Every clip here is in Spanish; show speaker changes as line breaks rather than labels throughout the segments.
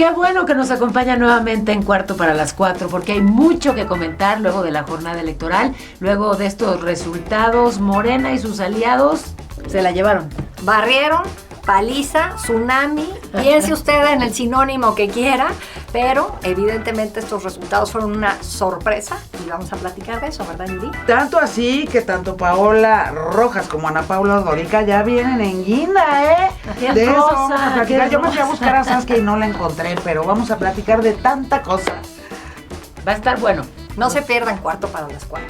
Qué bueno que nos acompaña nuevamente en Cuarto para las 4, porque hay mucho que comentar luego de la jornada electoral, luego de estos resultados. Morena y sus aliados se la llevaron.
Barrieron, paliza, tsunami, piense usted en el sinónimo que quiera, pero evidentemente estos resultados fueron una sorpresa y vamos a platicar de eso, ¿verdad, Judy?
Tanto así que tanto Paola Rojas como Ana Paula Dorica ya vienen en guinda, ¿eh?
¡Qué
De eso
hermosa,
vamos a platicar. Yo me fui a buscar a Saskia y no la encontré, pero vamos a platicar de tanta cosa.
Va a estar bueno.
No se pierdan Cuarto para las 4.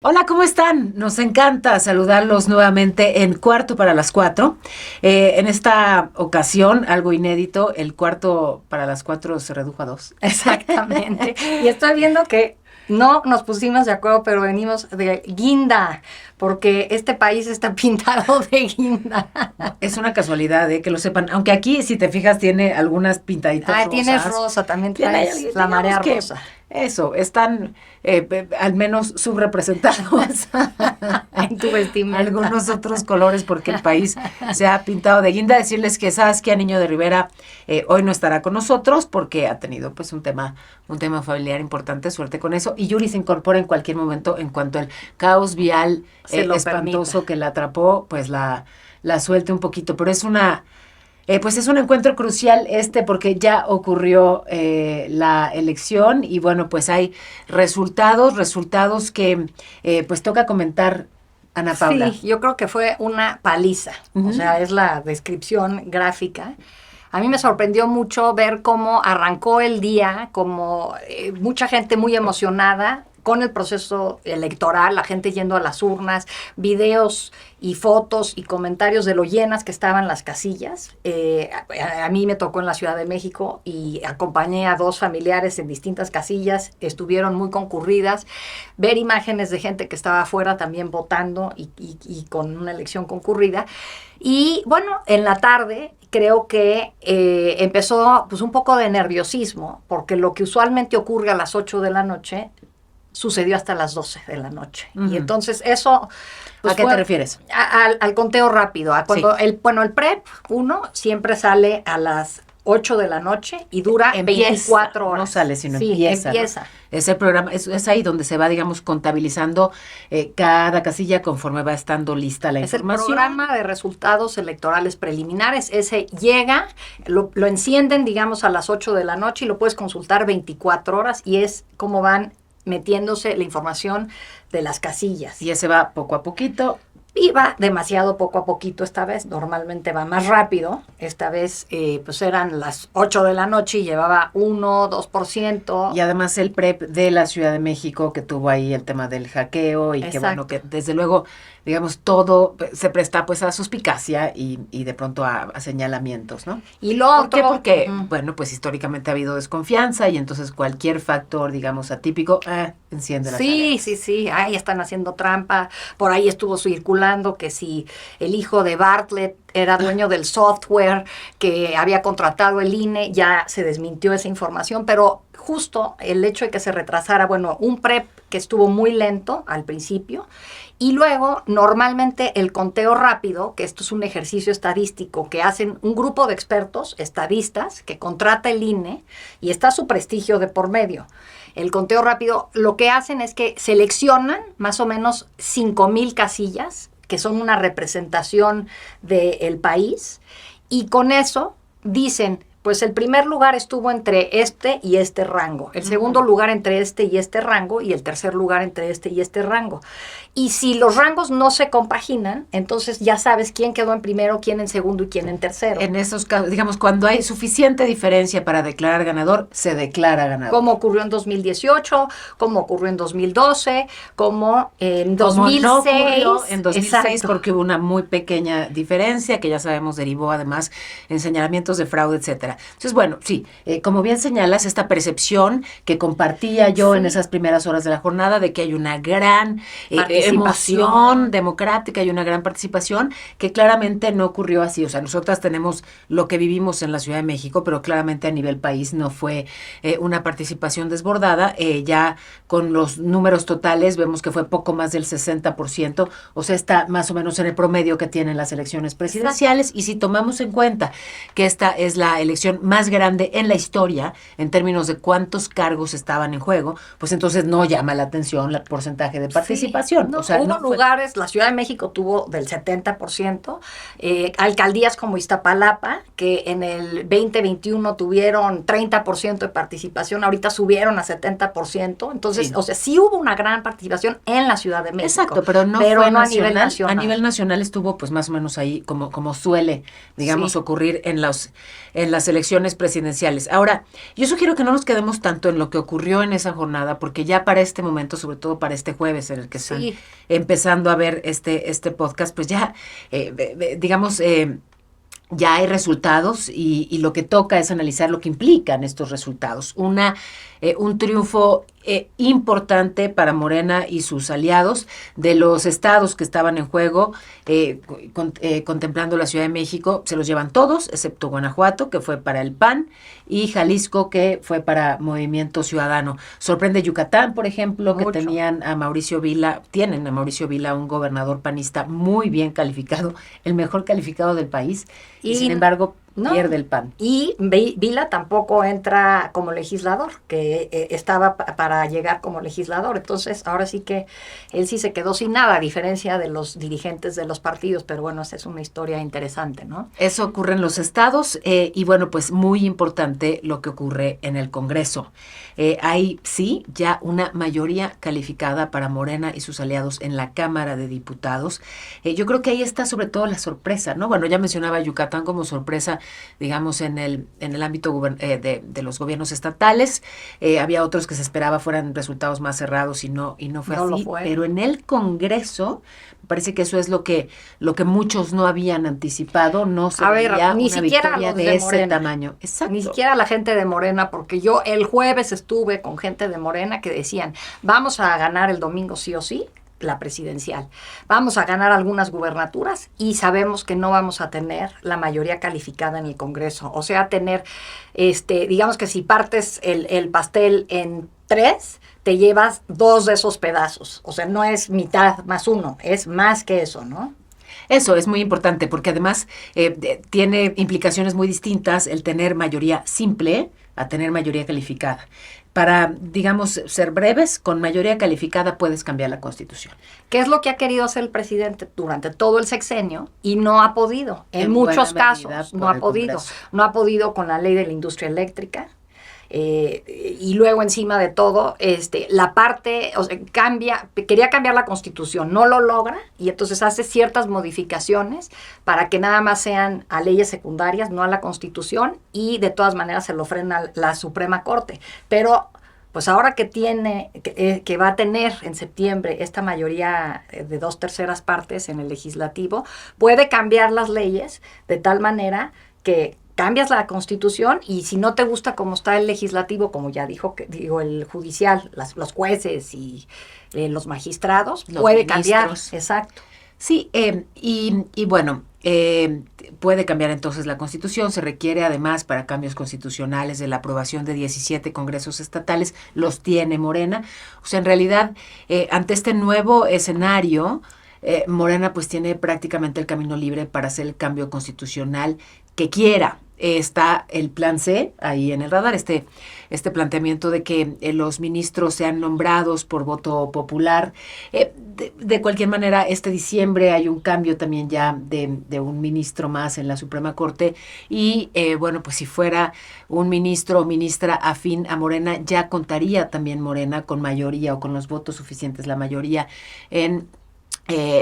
Hola, ¿cómo están? Nos encanta saludarlos nuevamente en Cuarto para las 4. En esta ocasión, algo inédito, el Cuarto para las 4 se redujo a 2.
Exactamente. Y estoy viendo que no nos pusimos de acuerdo, pero venimos de guinda, porque este país está pintado de guinda.
Es una casualidad, que lo sepan. Aunque aquí, si te fijas, tiene algunas pintaditas rosas.
Tienes rosa, también traes la marea rosa.
Eso, están al menos subrepresentados
en tu vestimenta.
Algunos otros colores porque el país se ha pintado de guinda. Decirles que Saskia Niño de Rivera hoy no estará con nosotros porque ha tenido pues un tema familiar importante, suerte con eso. Y Yuri se incorpora en cualquier momento en cuanto el caos vial espantoso permita. Que la atrapó, pues la suelte un poquito. Pero es pues es un encuentro crucial porque ya ocurrió la elección y bueno, pues hay resultados que pues toca comentar, Ana Paula.
Sí, yo creo que fue una paliza, o sea, es la descripción gráfica. A mí me sorprendió mucho ver cómo arrancó el día, como mucha gente muy emocionada con el proceso electoral, la gente yendo a las urnas, videos y fotos y comentarios de lo llenas que estaban las casillas. A mí me tocó en la Ciudad de México y acompañé a 2 familiares en distintas casillas, estuvieron muy concurridas, ver imágenes de gente que estaba afuera también votando y con una elección concurrida. Y bueno, en la tarde creo que empezó pues un poco de nerviosismo, porque lo que usualmente ocurre a las 8 de la noche sucedió hasta las 12 de la noche. Uh-huh. Y entonces eso...
Pues, ¿a qué te refieres?
Al conteo rápido. A cuando
sí.
el PREP 1 siempre sale a las 8 de la noche y dura 24 horas.
No sale, sino
sí,
empieza. ¿No? Es el programa, es ahí donde se va, digamos, contabilizando cada casilla conforme va estando lista la información.
Es el programa de resultados electorales preliminares. Ese llega, lo encienden, digamos, a las 8 de la noche y lo puedes consultar 24 horas y es como van metiéndose la información de las casillas.
Y ese va poco a poquito.
Y va demasiado poco a poquito esta vez. Normalmente va más rápido. Esta vez pues eran las 8 de la noche y llevaba 1-2%.
Y además el PREP de la Ciudad de México que tuvo ahí el tema del hackeo y que bueno, que desde luego, digamos, todo se presta pues a suspicacia y de pronto a señalamientos, ¿no?
Y lo
¿Por qué? Porque, bueno, pues históricamente ha habido desconfianza y entonces cualquier factor, digamos, atípico, enciende la sala.
Sí. Ahí están haciendo trampa. Por ahí estuvo circulando que si el hijo de Bartlett era dueño del software que había contratado el INE, ya se desmintió esa información, pero justo el hecho de que se retrasara, bueno, un PREP que estuvo muy lento al principio, y luego normalmente el conteo rápido, que esto es un ejercicio estadístico que hacen un grupo de expertos, estadistas, que contrata el INE y está su prestigio de por medio. El conteo rápido, lo que hacen es que seleccionan más o menos 5,000 casillas, que son una representación del país, y con eso dicen, pues el primer lugar estuvo entre este y este rango, el segundo lugar entre este y este rango, y el tercer lugar entre este y este rango. Y si los rangos no se compaginan, entonces ya sabes quién quedó en primero, quién en segundo y quién en tercero.
En esos casos, digamos, cuando hay suficiente diferencia para declarar ganador, se declara ganador.
Como ocurrió en 2018, como ocurrió en 2012, como en 2006.
Como no ocurrió en 2006,
exacto,
porque hubo una muy pequeña diferencia que ya sabemos derivó además en señalamientos de fraude, etcétera. etcétera. Entonces, bueno, sí, como bien señalas, esta percepción que compartía yo en esas primeras horas de la jornada de que hay una gran emoción democrática y una gran participación, que claramente no ocurrió así. O sea, nosotras tenemos lo que vivimos en la Ciudad de México, pero claramente a nivel país no fue una participación desbordada. Ya con los números totales vemos que fue poco más del 60%, o sea, está más o menos en el promedio que tienen las elecciones presidenciales. Exacto. Y si tomamos en cuenta que esta es la elección más grande en la historia, en términos de cuántos cargos estaban en juego, pues entonces no llama la atención el porcentaje de participación.
Sí, no,
o sea,
hubo
no
lugares, la Ciudad de México tuvo del 70%, alcaldías como Iztapalapa, que en el 2021 tuvieron 30% de participación, ahorita subieron a 70%, entonces, sí. O sea, sí hubo una gran participación en la Ciudad de México.
Exacto, pero no fue nacional, a nivel nacional. A nivel nacional estuvo pues más o menos ahí como suele, digamos, ocurrir en las elecciones presidenciales. Ahora, yo sugiero que no nos quedemos tanto en lo que ocurrió en esa jornada, porque ya para este momento, sobre todo para este jueves en el que están empezando a ver este podcast, pues ya, digamos, ya hay resultados y lo que toca es analizar lo que implican estos resultados. Un triunfo importante para Morena y sus aliados. De los estados que estaban en juego, contemplando la Ciudad de México, se los llevan todos, excepto Guanajuato, que fue para el PAN, y Jalisco, que fue para Movimiento Ciudadano. Sorprende Yucatán, por ejemplo, que tienen a Mauricio Vila, un gobernador panista muy bien calificado, el mejor calificado del país, y sin embargo pierde el PAN.
Y Vila tampoco entra como legislador, que estaba para llegar como legislador. Entonces, ahora sí que él sí se quedó sin nada, a diferencia de los dirigentes de los partidos. Pero bueno, esa es una historia interesante, ¿no?
Eso ocurre en los estados y bueno, pues muy importante lo que ocurre en el Congreso. Hay, sí, ya una mayoría calificada para Morena y sus aliados en la Cámara de Diputados. Yo creo que ahí está sobre todo la sorpresa, ¿no? Bueno, ya mencionaba Yucatán como sorpresa, digamos, en el ámbito de los gobiernos estatales. Había otros que se esperaba fueran resultados más cerrados y no fue así. Pero en el Congreso, me parece que eso es lo que muchos no habían anticipado. No se veía
ni
una
siquiera
victoria de ese tamaño. Exacto.
Ni siquiera la gente de Morena, porque yo el jueves estuve con gente de Morena que decían, vamos a ganar el domingo sí o sí la presidencial. Vamos a ganar algunas gubernaturas y sabemos que no vamos a tener la mayoría calificada en el Congreso. O sea, tener, digamos que si partes el pastel en 3, te llevas 2 de esos pedazos. O sea, no es mitad más 1, es más que eso, ¿no?
Eso es muy importante porque además tiene implicaciones muy distintas el tener mayoría simple a tener mayoría calificada. Para, digamos, ser breves, con mayoría calificada puedes cambiar la Constitución.
¿Qué es lo que ha querido hacer el presidente durante todo el sexenio? Y no ha podido. En muchos casos no ha podido. Congreso. No ha podido con la ley de la industria eléctrica. Y luego encima de todo, la parte, o sea, quería cambiar la Constitución, no lo logra y entonces hace ciertas modificaciones para que nada más sean a leyes secundarias, no a la Constitución, y de todas maneras se lo frena la Suprema Corte. Pero pues ahora que va a tener en septiembre esta mayoría de 2/3 partes en el legislativo, puede cambiar las leyes de tal manera que cambias la Constitución y si no te gusta cómo está el legislativo, como ya dijo el judicial, los jueces y los magistrados, puede cambiar. Exacto.
Sí, y bueno, puede cambiar entonces la Constitución. Se requiere además para cambios constitucionales de la aprobación de 17 congresos estatales. Los tiene Morena. O sea, en realidad, ante este nuevo escenario, Morena pues tiene prácticamente el camino libre para hacer el cambio constitucional que quiera. Está el plan C ahí en el radar, este planteamiento de que los ministros sean nombrados por voto popular. De cualquier manera, este diciembre hay un cambio también ya de un ministro más en la Suprema Corte y bueno, pues si fuera un ministro o ministra afín a Morena, ya contaría también Morena con mayoría o con los votos suficientes, la mayoría en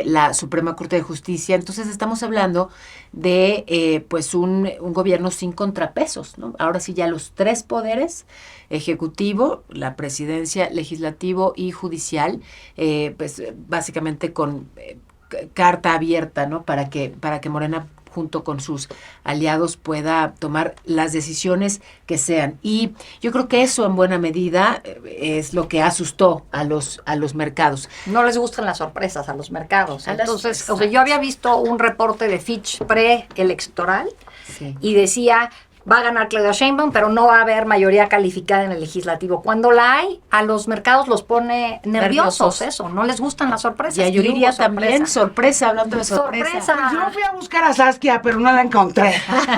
la Suprema Corte de Justicia. Entonces estamos hablando de pues un gobierno sin contrapesos, ¿no? Ahora sí ya los 3 poderes, ejecutivo, la presidencia, legislativo y judicial, pues básicamente con carta abierta, ¿no? Para que Morena junto con sus aliados pueda tomar las decisiones que sean. Y yo creo que eso en buena medida es lo que asustó a los mercados.
No les gustan las sorpresas a los mercados.
A las-
Entonces, o sea, yo había visto un reporte de Fitch preelectoral
Sí.
y decía, va a ganar Claudia Sheinbaum, pero no va a haber mayoría calificada en el legislativo. Cuando la hay, a los mercados los pone nerviosos, eso, no les gustan las sorpresas.
Y a
Y
Yuridia
hubo
también, sorpresa, hablando de sorpresa.
Sorpresa.
Pues yo fui a buscar a Saskia, pero no la encontré.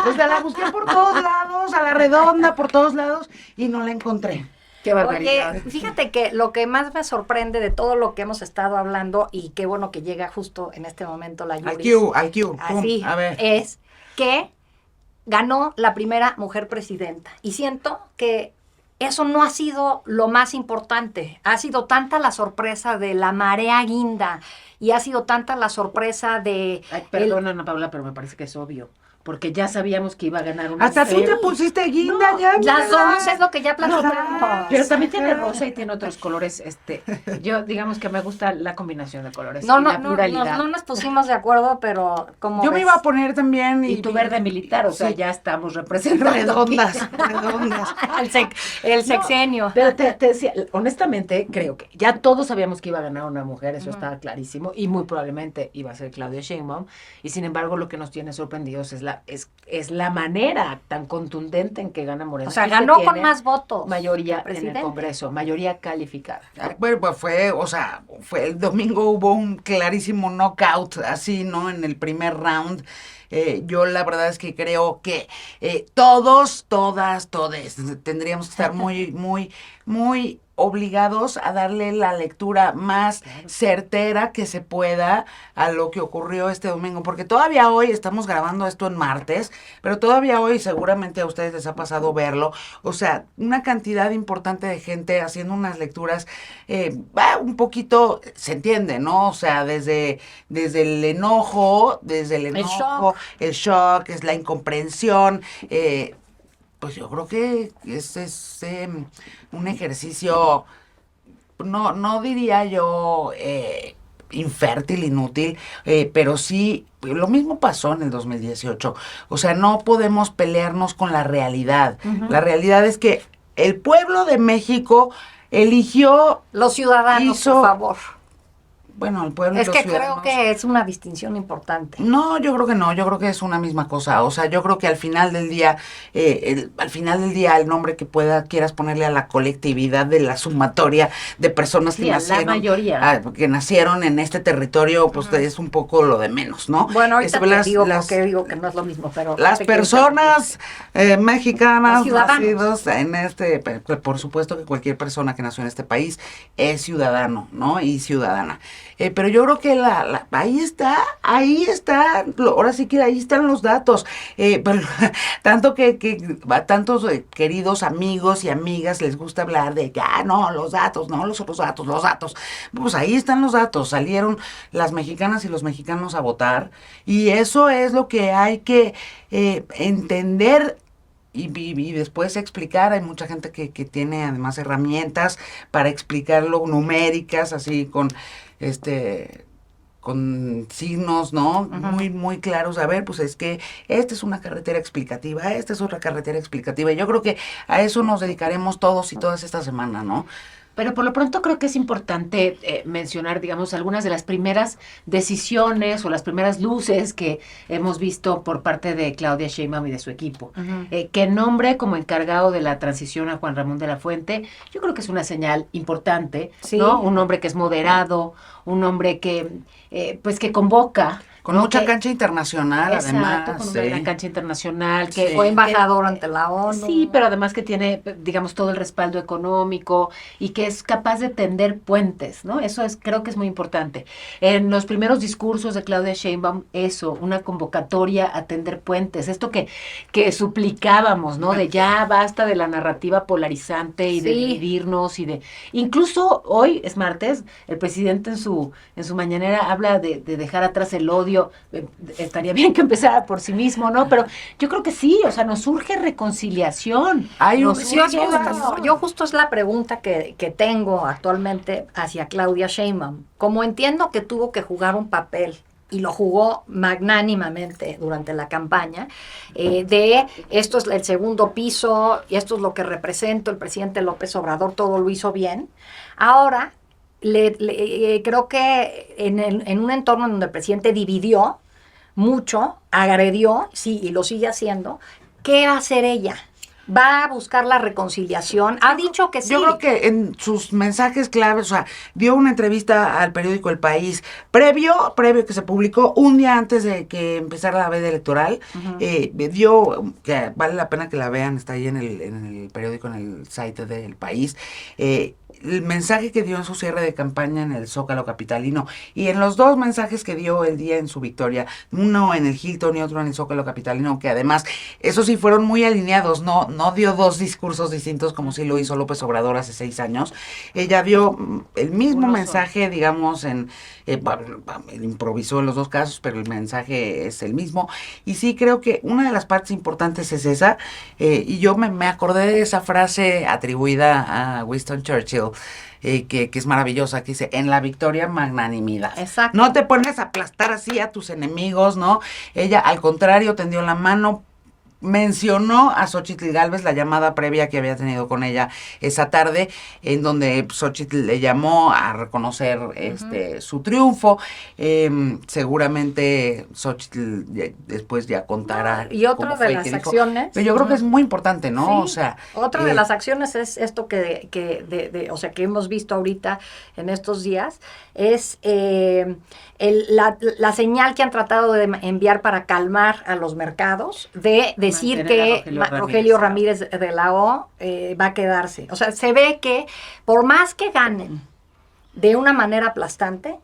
O sea, la busqué por todos lados, a la redonda, por todos lados, y no la encontré.
Qué barbaridad.
Oye, fíjate que lo que más me sorprende de todo lo que hemos estado hablando, y qué bueno que llega justo en este momento la Yuris,
Al Q. Pum,
así
a ver.
es que ganó la primera mujer presidenta. Y siento que eso no ha sido lo más importante. Ha sido tanta la sorpresa de la marea guinda y ha sido tanta la sorpresa de...
Ay, perdona, Ana Paula, pero me parece que es obvio. Porque ya sabíamos que iba a ganar una
Hasta tú
mujer.
te pusiste guinda ya.
Las
¿verdad?
dos es lo que ya platicamos.
Pero también tiene rosa y tiene otros colores. Yo digamos que me gusta la combinación de colores
No,
y
no,
la
no,
pluralidad.
no nos pusimos de acuerdo, pero como
Yo me iba a poner también.
Y tu verde militar, o sea,
Sí.
ya estamos representando.
redondas, redondas.
el sexenio.
Pero te decía, honestamente, creo que ya todos sabíamos que iba a ganar una mujer, eso estaba clarísimo, y muy probablemente iba a ser Claudia Sheinbaum, y sin embargo lo que nos tiene sorprendidos es la manera tan contundente en que gana Morena.
O sea,
que
ganó con
tiene
más votos.
mayoría en
presidente.
el Congreso, mayoría calificada.
Bueno, pues fue el domingo hubo un clarísimo knockout, así, ¿no? En el primer round. Yo la verdad es que creo que todos, todas, todes tendríamos que estar muy, muy, muy obligados a darle la lectura más certera que se pueda a lo que ocurrió este domingo, porque todavía hoy estamos grabando esto en martes, pero todavía hoy seguramente a ustedes les ha pasado verlo, o sea, una cantidad importante de gente haciendo unas lecturas, un poquito, se entiende, ¿no? O sea, desde el enojo, el shock, es la incomprensión, pues yo creo que es un ejercicio, no diría yo infértil, inútil, pero sí, lo mismo pasó en el 2018. O sea, no podemos pelearnos con la realidad. La realidad es que el pueblo de México eligió,
Los ciudadanos, por favor.
bueno, el pueblo y
Es
los
que
ciudadanos.
creo que es una distinción importante.
No, yo creo que no, yo creo que es una misma cosa. O sea, yo creo que al final del día, el nombre que quieras ponerle a la colectividad de la sumatoria de personas
Sí,
que
a la
nacieron,
mayoría.
que nacieron en este territorio, pues es un poco lo de menos, ¿no?
Bueno, ahorita
Es-
te digo porque digo que no es lo mismo, pero...
las
te quiero
personas mexicanas
Los ciudadanos.
nacidos en por supuesto que cualquier persona que nació en este país es ciudadano, ¿no? Y ciudadana. Pero yo creo que ahí está, ahora sí que ahí están los datos. Pero, tanto que a tantos queridos amigos y amigas les gusta hablar de que, no, los datos, no, los otros datos, los datos. Pues ahí están los datos, salieron las mexicanas y los mexicanos a votar, y eso es lo que hay que entender. Y después explicar, hay mucha gente que tiene además herramientas para explicarlo, numéricas, así con signos, ¿no? Muy, muy claros. A ver, pues es que esta es una carretera explicativa, esta es otra carretera explicativa. Y yo creo que a eso nos dedicaremos todos y todas esta semana, ¿no?
Pero por lo pronto creo que es importante mencionar, digamos, algunas de las primeras decisiones o las primeras luces que hemos visto por parte de Claudia Sheinbaum y de su equipo. Que nombre como encargado de la transición a Juan Ramón de la Fuente, yo creo que es una señal importante,
Sí.
¿no? Un hombre que es moderado, un hombre que, pues que convoca.
Con
¿no?
mucha
Que-
cancha internacional,
Exacto,
además.
con una gran cancha internacional. Que
Sí.
Fue embajador ante la ONU.
Sí, pero además que tiene, digamos, todo el respaldo económico y que es capaz de tender puentes, ¿no? Eso creo que es muy importante. En los primeros discursos de Claudia Sheinbaum, una convocatoria a tender puentes, esto que suplicábamos, ¿no? De ya basta de la narrativa polarizante y de
Sí.
dividirnos incluso hoy es martes, el presidente en su mañanera habla de dejar atrás el odio. Estaría bien que empezara por sí mismo, ¿no? Pero yo creo que sí, o sea, nos surge reconciliación.
Hay un-
Nos
sí,
surge
Yo justo es la pregunta que tengo actualmente hacia Claudia Sheinbaum. Como entiendo que tuvo que jugar un papel y lo jugó magnánimamente durante la campaña, de esto es el segundo piso y esto es lo que represento, el presidente López Obrador todo lo hizo bien. Ahora, creo que en un entorno en donde el presidente dividió mucho, agredió, sí, y lo sigue haciendo, ¿qué va a hacer ella? ¿Va a buscar la reconciliación? Ha dicho que sí.
Yo creo que en sus mensajes claves, o sea, dio una entrevista al periódico El País, previo que se publicó un día antes de que empezara la veda electoral, dio, que vale la pena que la vean, está ahí en el periódico, en el site del País, el mensaje que dio en su cierre de campaña en el Zócalo capitalino, y en los dos mensajes que dio el día en su victoria, uno en el Hilton y otro en el Zócalo capitalino, que además, esos sí fueron muy alineados, no dio dos discursos distintos como sí lo hizo López Obrador hace 6 años. Ella dio el mismo mensaje, digamos, improvisó en los dos casos, pero el mensaje es el mismo. Y sí creo que una de las partes importantes es esa, y yo me acordé de esa frase atribuida a Winston Churchill, que es maravillosa, que dice, en la victoria, magnanimidad.
Exacto.
No te pones a aplastar así a tus enemigos, ¿no? Ella, al contrario, tendió la mano, mencionó a Xóchitl Gálvez, la llamada previa que había tenido con ella esa tarde, en donde Xóchitl le llamó a reconocer su triunfo. Seguramente Xóchitl
después
ya contará.
Y otra de las acciones.
Pero yo creo que es muy importante, ¿no?
Sí,
o sea,
otra de las acciones es esto que hemos visto ahorita en estos días, es la señal que han tratado de enviar para calmar a los mercados, de decir que Rogelio Ramírez de la O va a quedarse. O sea, se ve que por más que ganen de una manera aplastante,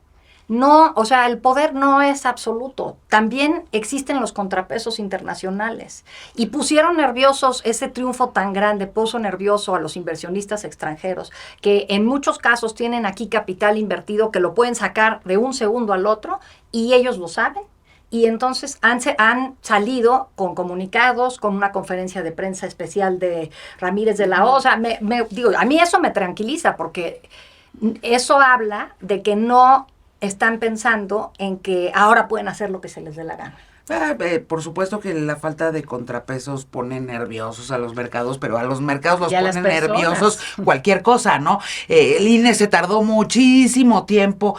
no, o sea, el poder no es absoluto. También existen los contrapesos internacionales. Y pusieron nerviosos, ese triunfo tan grande puso nervioso a los inversionistas extranjeros, que en muchos casos tienen aquí capital invertido que lo pueden sacar de un segundo al otro, y ellos lo saben. Y entonces han salido con comunicados, con una conferencia de prensa especial de Ramírez de la O. O sea, digo, a mí eso me tranquiliza, porque eso habla de que no están pensando en que ahora pueden hacer lo que se les dé la gana.
Por supuesto que la falta de contrapesos pone nerviosos a los mercados, pero a los mercados los pone nerviosos cualquier cosa, ¿no? El INE se tardó muchísimo tiempo,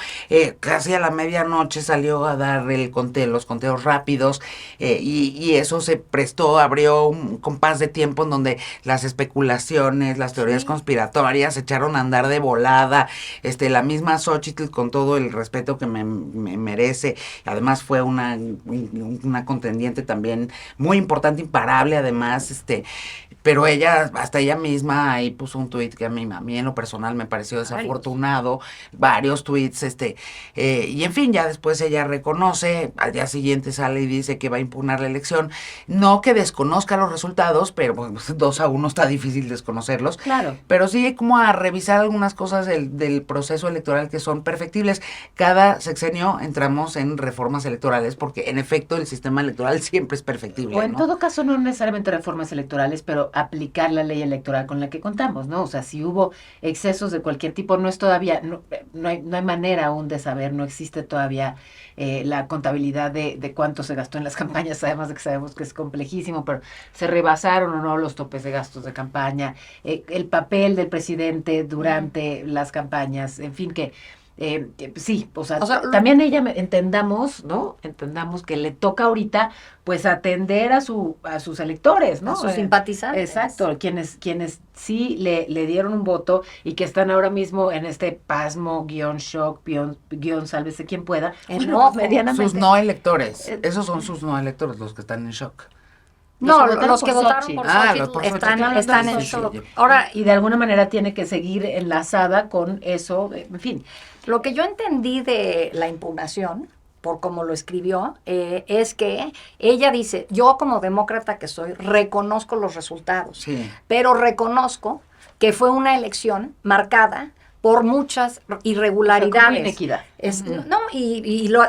casi a la medianoche salió a dar los conteos rápidos, y eso se prestó, abrió un compás de tiempo en donde las especulaciones, las teorías conspiratorias se echaron a andar de volada. La misma Xóchitl, con todo el respeto que me merece, además fue una contendiente también muy importante, imparable además, pero hasta ella misma ahí puso un tuit que a mí en lo personal me pareció desafortunado, varios tuits, y en fin, ya después ella reconoce, al día siguiente sale y dice que va a impugnar la elección, no que desconozca los resultados, pero pues, 2-1 está difícil desconocerlos,
claro,
pero sí como a revisar algunas cosas del proceso electoral que son perfectibles. Cada sexenio entramos en reformas electorales, porque en efecto el sistema electoral siempre es perfectible.
O en
¿no?
todo caso, no necesariamente reformas electorales, pero aplicar la ley electoral con la que contamos, ¿no? O sea, si hubo excesos de cualquier tipo, no es todavía, no hay manera aún de saber, no existe todavía la contabilidad de cuánto se gastó en las campañas, además de que sabemos que es complejísimo, pero se rebasaron o no los topes de gastos de campaña, el papel del presidente durante las campañas, en fin, que sí, o sea también ella entendamos, ¿no? Entendamos que le toca ahorita, pues, atender a sus electores, ¿no?
A sus simpatizantes.
Exacto, quienes sí le dieron un voto y que están ahora mismo en este pasmo, shock, sálvese quien pueda.
Medianamente. Sus no electores, esos son sus no electores, los que están en shock.
No, los que votaron por Xochitl están en shock. Ahora,
y de alguna manera tiene que seguir enlazada con eso, en fin.
Lo que yo entendí de la impugnación, por cómo lo escribió, es que ella dice, yo como demócrata que soy, reconozco los resultados, pero reconozco que fue una elección marcada por muchas irregularidades.
O sea, como inequidad.
No,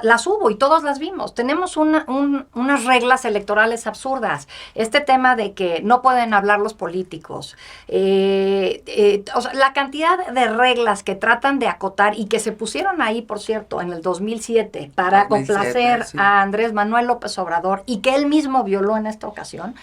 las hubo y todos las vimos. Tenemos unas reglas electorales absurdas. Este tema de que no pueden hablar los políticos. O sea, la cantidad de reglas que tratan de acotar y que se pusieron ahí, por cierto, en el 2007 para
2007,
complacer
sí.
a Andrés Manuel López Obrador y que él mismo violó en esta ocasión,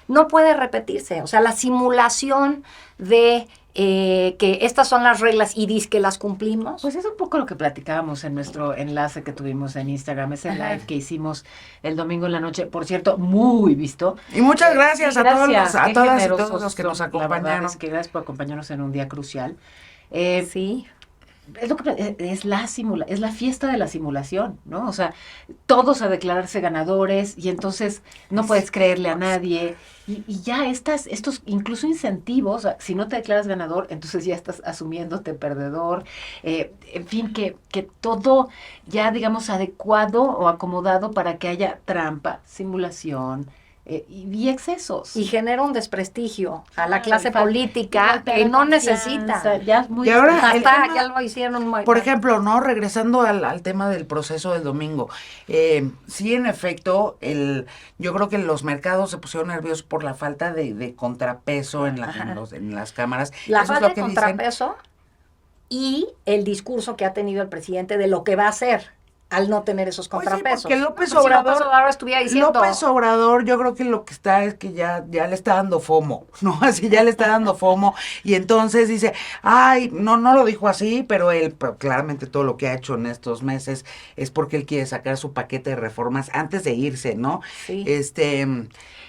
no puede repetirse. O sea, la simulación de que estas son las reglas y dice que las cumplimos.
Pues es un poco lo que platicábamos en nuestro enlace que tuvimos en Instagram, ese live que hicimos el domingo en la noche, por cierto, muy visto.
Y muchas gracias, a todos
Gracias,
a
qué
todas y
generosos
todos los que nos
son. La verdad
acompañaron.
es que gracias por acompañarnos en un día crucial.
Sí.
Es lo que es la fiesta de la simulación, ¿no? O sea, todos a declararse ganadores y entonces no puedes creerle a nadie. Y ya estos incluso incentivos, o sea, si no te declaras ganador, entonces ya estás asumiéndote perdedor. En fin, que todo ya, digamos, adecuado o acomodado para que haya trampa, simulación, y excesos.
Y genera un desprestigio a la
Claro,
clase
y falta
política
de
que no
confianza,
necesita.
ya es muy
Y ahora,
desperdiciado.
el
Hasta
tema-
ya lo hicieron muy
Por ejemplo, ¿no? Regresando al tema del proceso del domingo. Sí, en efecto, yo creo que los mercados se pusieron nerviosos por la falta de contrapeso en las cámaras.
la
Eso es
falta
lo
de
que dicen.
contrapeso y el discurso que ha tenido el presidente de lo que va a hacer al no tener esos
Pues sí,
contrapesos.
porque López
Como si
Obrador-
López Obrador estuviera diciendo...
López Obrador, yo creo que lo que está es que ya le está dando FOMO, ¿no? Así ya le está dando FOMO y entonces dice, ay, no lo dijo así, pero claramente todo lo que ha hecho en estos meses es porque él quiere sacar su paquete de reformas antes de irse, ¿no?
Sí.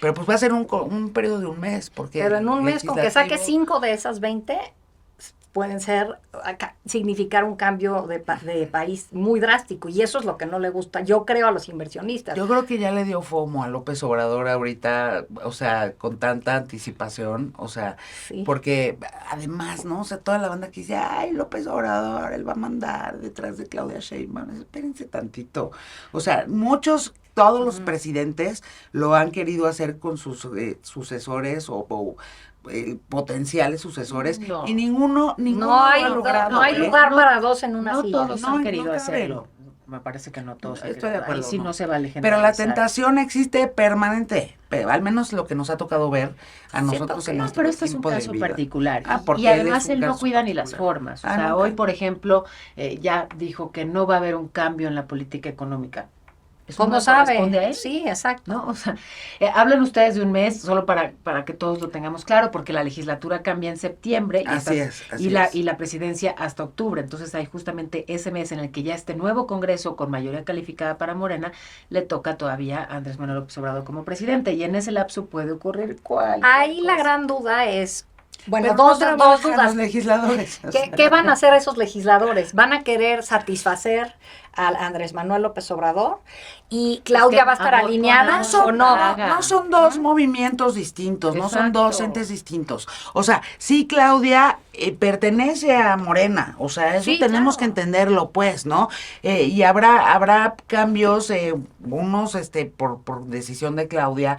Pero pues va a ser un periodo de un mes, porque
Pero en un mes, con que saque
legislativo-
5 de esas 20, pueden significar un cambio de país muy drástico. Y eso es lo que no le gusta, yo creo, a los inversionistas.
Yo creo que ya le dio FOMO a López Obrador ahorita, o sea, con tanta anticipación, o sea,
Sí.
porque además, ¿no? O sea, toda la banda que dice, ay, López Obrador, él va a mandar detrás de Claudia Sheinbaum, espérense tantito. O sea, todos los presidentes lo han querido hacer con sus sucesores o potenciales sucesores
No.
y ninguno
No hay,
lo ha logrado.
no hay
¿eh?
lugar
No,
para dos en una
No
silla.
todos
No,
han
no
querido
caben.
hacerlo. Me parece que no todos han
Estoy de
querido.
acuerdo,
Ahí sí
no.
no se vale
Pero la
generalizar.
tentación existe permanente, pero al menos lo que nos ha tocado ver a
Siento
nosotros
que
en
no,
nuestro
Pero este es un
tiempo de
caso
vida.
particular.
Ah,
Y
porque él
además
es un
él no
caso
cuida ni las
particular.
formas. O
Ah,
sea,
nunca.
hoy, por ejemplo, ya dijo que no va a haber un cambio en la política económica. Eso
¿Cómo
no
sabe?
corresponde a él,
Sí, exacto.
¿no? O sea, hablan ustedes de un mes, solo para que todos lo tengamos claro, porque la legislatura cambia en septiembre
Así
y
es.
la presidencia hasta octubre. Entonces hay justamente ese mes en el que ya este nuevo Congreso con mayoría calificada para Morena le toca todavía a Andrés Manuel López Obrador como presidente. Y en ese lapso puede ocurrir cualquier
Ahí la
cosa.
gran duda es, bueno,
Pero no
dos
trabajan
dudas.
los legisladores. o sea.
¿Qué van a hacer esos legisladores? ¿Van a querer satisfacer a Andrés Manuel López Obrador? ¿Y Claudia
Es que
va a estar
ambos
alineada
no
o no?
haga.
No son dos movimientos distintos, no son dos
Exacto.
entes distintos. O sea, sí, Claudia pertenece a Morena, o sea, eso
Sí,
tenemos
claro.
que entenderlo, pues, ¿no? Y habrá cambios, unos por decisión de Claudia,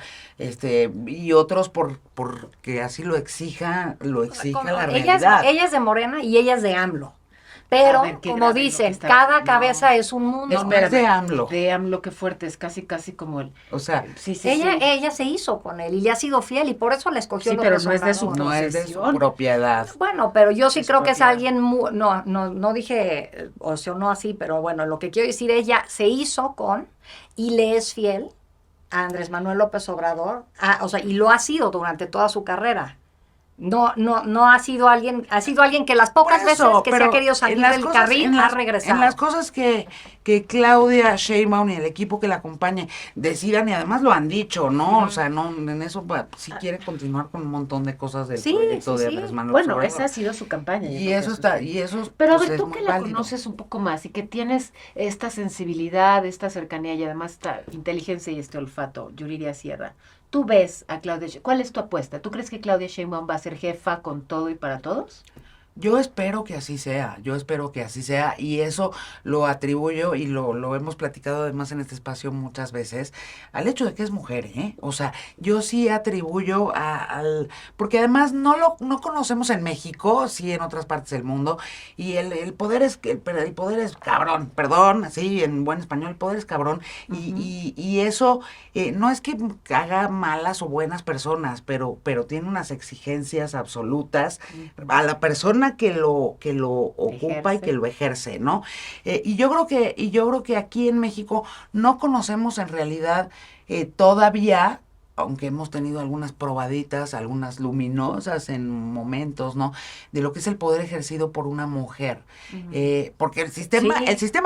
y otros porque así lo exija la realidad.
Ella es de Morena y ella es de AMLO. Pero,
A ver, qué
como
grave lo que
dicen,
está-
cada
no.
cabeza es un mundo.
No, es de AMLO.
De AMLO, qué fuerte, es casi como el...
O sea,
Sí, sí,
Ella,
sí.
ella se hizo con él y le ha sido fiel y por eso la escogió
Sí,
López
pero no es de su
Obrador.
no es de su
posesión.
propiedad.
Bueno, pero yo sí
Es
creo que es
propiedad.
alguien no dije, o sea, no así, pero bueno, lo que quiero decir, ella se hizo con y le es fiel a Andrés Manuel López Obrador, o sea, y lo ha sido durante toda su carrera. No ha sido alguien que las pocas
Por eso,
veces que se
pero
ha querido salir
en las
del
cosas-
carril
en
ha
las-
regresado.
En las cosas que Claudia Sheinbaum y el equipo que la acompañe decidan, y además lo han dicho, ¿no? O sea, no, en eso sí quiere continuar con un montón de cosas del
Sí,
proyecto
sí,
de
sí.
Andrés Manuel
Bueno,
Obrador.
esa ha sido su campaña. yo
Y
creo
eso
que
está,
sí.
y eso
Pero a
pues,
ver,
es
tú
muy
que la
válido.
conoces un poco más y que tienes esta sensibilidad, esta cercanía y además esta inteligencia y este olfato, Yuridia Sierra, tú ves a Claudia Sheinbaum, ¿cuál es tu apuesta? ¿Tú crees que Claudia Sheinbaum va a ser jefa con todo y para todos?
Yo espero que así sea, y eso lo atribuyo y lo hemos platicado además en este espacio muchas veces, al hecho de que es mujer, ¿eh? O sea, yo sí atribuyo porque además no conocemos en México, sí en otras partes del mundo, y el poder el poder es cabrón, perdón, así en buen español, el poder es cabrón, y eso no es que haga malas o buenas personas, pero tiene unas exigencias absolutas a la persona que lo ocupa y que lo ejerce, ¿no? Y yo creo que aquí en México no conocemos en realidad todavía, aunque hemos tenido algunas probaditas, algunas luminosas en momentos, ¿no? De lo que es el poder ejercido por una mujer. Porque el sistema